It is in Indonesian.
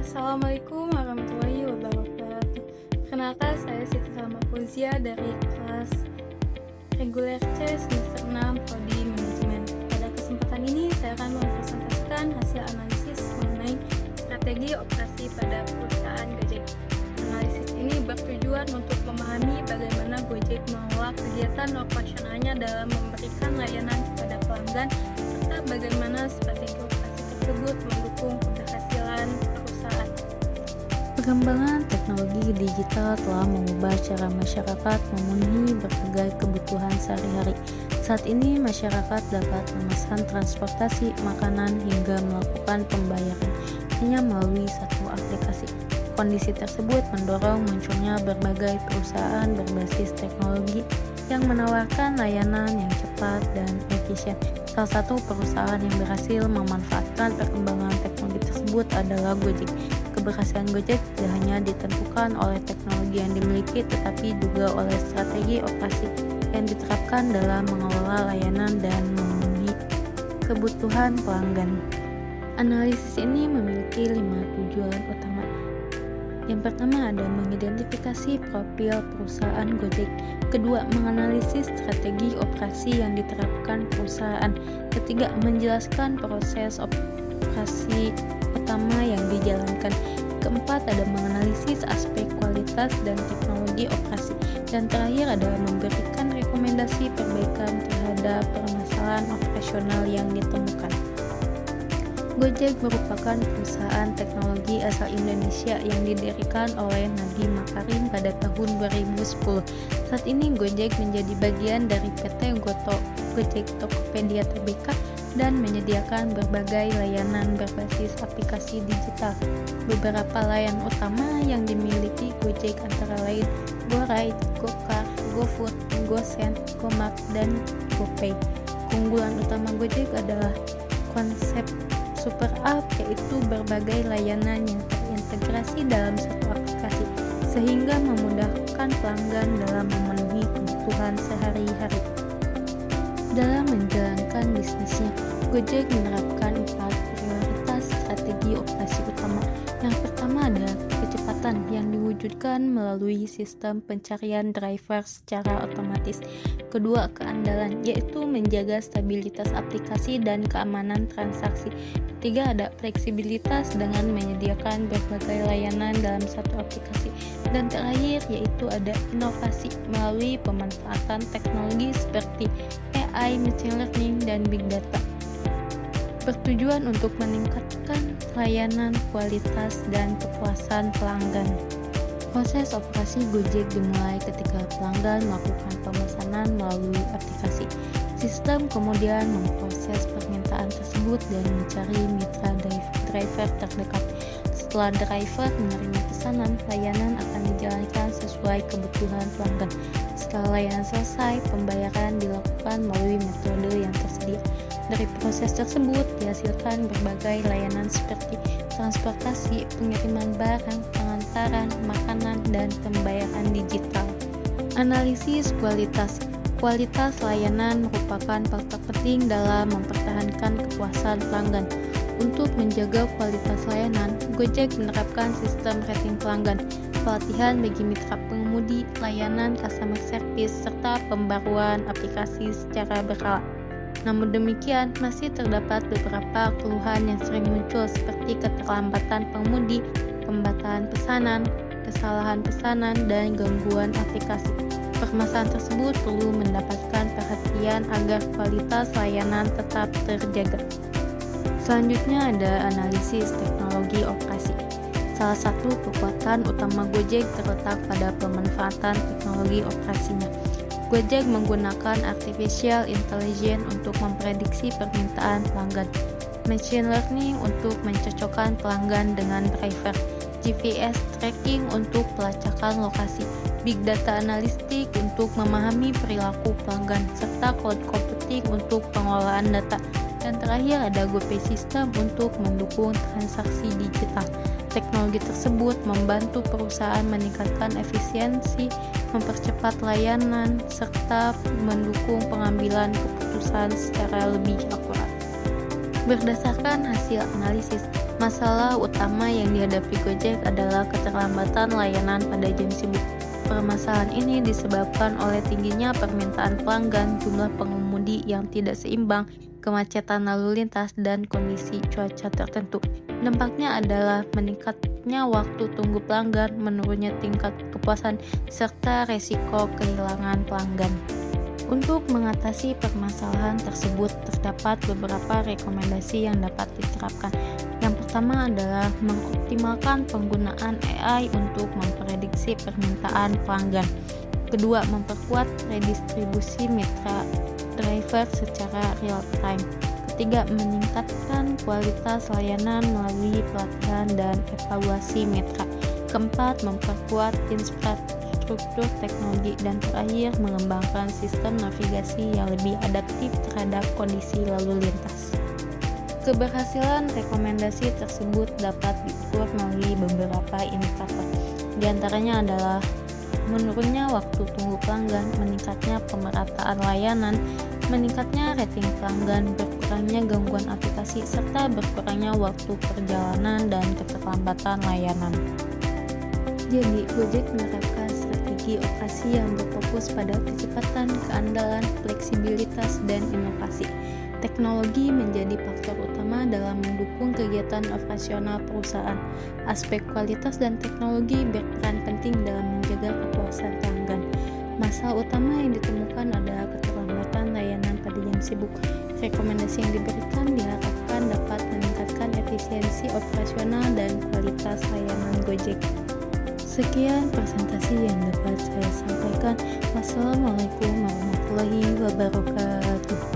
Assalamualaikum warahmatullahi wabarakatuh. Perkenalkan, saya Siti Salma Fauzia dari kelas reguler C semester 6 Prodi Manajemen. Pada kesempatan ini saya akan mempresentasikan hasil analisis mengenai strategi operasi pada perusahaan Gojek. Analisis ini bertujuan untuk memahami bagaimana Gojek mengelola kegiatan operasionalnya dalam memberikan layanan kepada pelanggan serta bagaimana strategi operasi tersebut mendukung keberhasilan perusahaan. Perkembangan teknologi digital telah mengubah cara masyarakat memenuhi berbagai kebutuhan sehari-hari. Saat ini masyarakat dapat memesan transportasi, makanan, hingga melakukan pembayaran hanya melalui satu aplikasi. Kondisi tersebut mendorong munculnya berbagai perusahaan berbasis teknologi yang menawarkan layanan yang cepat dan efisien. Salah satu perusahaan yang berhasil memanfaatkan perkembangan teknologi tersebut adalah Gojek. Keberhasilan Gojek tidak hanya ditentukan oleh teknologi yang dimiliki, tetapi juga oleh strategi operasi yang diterapkan dalam mengelola layanan dan memenuhi kebutuhan pelanggan. Analisis ini memiliki 5 tujuan utama. Yang pertama ada mengidentifikasi profil perusahaan Gojek. Kedua, menganalisis strategi operasi yang diterapkan perusahaan. Ketiga, menjelaskan proses operasi utama yang dijalankan. Keempat, ada menganalisis aspek kualitas dan teknologi operasi. Dan terakhir ada memberikan rekomendasi perbaikan terhadap permasalahan operasional yang ditemukan. Gojek merupakan perusahaan teknologi asal Indonesia yang didirikan oleh Nadiem Makarim pada tahun 2010. Saat ini Gojek menjadi bagian dari PT Gojek Tokopedia Tbk dan menyediakan berbagai layanan berbasis aplikasi digital. Beberapa layanan utama yang dimiliki Gojek antara lain GoRide, GoCar, GoFood, GoSend, GoMart, dan GoPay. Keunggulan utama Gojek adalah konsep Super App, yaitu berbagai layanan yang terintegrasi dalam satu aplikasi sehingga memudahkan pelanggan dalam memenuhi kebutuhan sehari-hari. Dalam menjalankan bisnisnya, Gojek menerapkan 4 prioritas strategi operasi utama. Yang pertama ada kecepatan yang diwujudkan melalui sistem pencarian driver secara otomatis. Kedua, keandalan, yaitu menjaga stabilitas aplikasi dan keamanan transaksi. Ketiga, ada fleksibilitas dengan menyediakan berbagai layanan dalam satu aplikasi. Dan terakhir, yaitu ada inovasi melalui pemanfaatan teknologi seperti AI, machine learning, dan big data. Bertujuan untuk meningkatkan layanan, kualitas, dan kepuasan pelanggan. Proses operasi Gojek dimulai ketika pelanggan melakukan pemesanan melalui aplikasi. Sistem kemudian memproses permintaan tersebut dan mencari mitra driver terdekat. Setelah driver menerima pesanan, layanan akan dijalankan sesuai kebutuhan pelanggan. Setelah layanan selesai, pembayaran dilakukan melalui metode yang tersedia. Dari proses tersebut dihasilkan berbagai layanan seperti transportasi, pengiriman barang, pengantaran, makanan, dan pembayaran digital. Analisis kualitas. Kualitas layanan merupakan faktor penting dalam mempertahankan kepuasan pelanggan. Untuk menjaga kualitas layanan, Gojek menerapkan sistem rating pelanggan, pelatihan bagi mitra pengemudi, layanan customer service, serta pembaruan aplikasi secara berkala. Namun demikian, masih terdapat beberapa keluhan yang sering muncul seperti keterlambatan pengemudi, pembatalan pesanan, kesalahan pesanan, dan gangguan aplikasi. Permasalahan tersebut perlu mendapatkan perhatian agar kualitas layanan tetap terjaga. Selanjutnya ada analisis teknologi operasi. Salah satu kekuatan utama Gojek terletak pada pemanfaatan teknologi operasinya. Gojek menggunakan artificial intelligence untuk memprediksi permintaan pelanggan, machine learning untuk mencocokkan pelanggan dengan driver, GPS tracking untuk pelacakan lokasi, big data analistik untuk memahami perilaku pelanggan, serta cloud computing untuk pengelolaan data. Dan terakhir ada GoPay System untuk mendukung transaksi digital. Teknologi tersebut membantu perusahaan meningkatkan efisiensi, mempercepat layanan, serta mendukung pengambilan keputusan secara lebih akurat. Berdasarkan hasil analisis, Masalah utama yang dihadapi Gojek adalah keterlambatan layanan pada jam sibuk. Permasalahan ini disebabkan oleh tingginya permintaan pelanggan, jumlah pengemudi yang tidak seimbang, kemacetan lalu lintas, dan kondisi cuaca tertentu. Dampaknya adalah meningkatnya waktu tunggu pelanggan, menurunnya tingkat kepuasan, serta resiko kehilangan pelanggan. Untuk mengatasi permasalahan tersebut, terdapat beberapa rekomendasi yang dapat diterapkan. Yang pertama adalah mengoptimalkan penggunaan AI untuk memprediksi permintaan pelanggan. Kedua, memperkuat redistribusi mitra driver secara real time. Ketiga, meningkatkan kualitas layanan melalui pelatihan dan evaluasi mitra. Keempat, memperkuat infrastruktur teknologi. Dan terakhir, mengembangkan sistem navigasi yang lebih adaptif terhadap kondisi lalu lintas. Keberhasilan rekomendasi tersebut dapat diukur melalui beberapa indikator. Di antaranya adalah menurunnya waktu tunggu pelanggan, meningkatnya pemerataan layanan, meningkatnya rating pelanggan, berkurangnya gangguan aplikasi, serta berkurangnya waktu perjalanan dan keterlambatan layanan. Jadi, Gojek menerapkan strategi operasi yang berfokus pada kecepatan, keandalan, fleksibilitas, dan inovasi. Teknologi menjadi faktor utama dalam mendukung kegiatan operasional perusahaan. Aspek kualitas dan teknologi berperan penting dalam menjaga kepuasan pelanggan. Masalah utama yang ditemukan adalah keterlambatan layanan pada jam sibuk. Rekomendasi yang diberikan diharapkan dapat meningkatkan efisiensi operasional dan kualitas layanan Gojek. Sekian presentasi yang dapat saya sampaikan. Wassalamualaikum warahmatullahi wabarakatuh.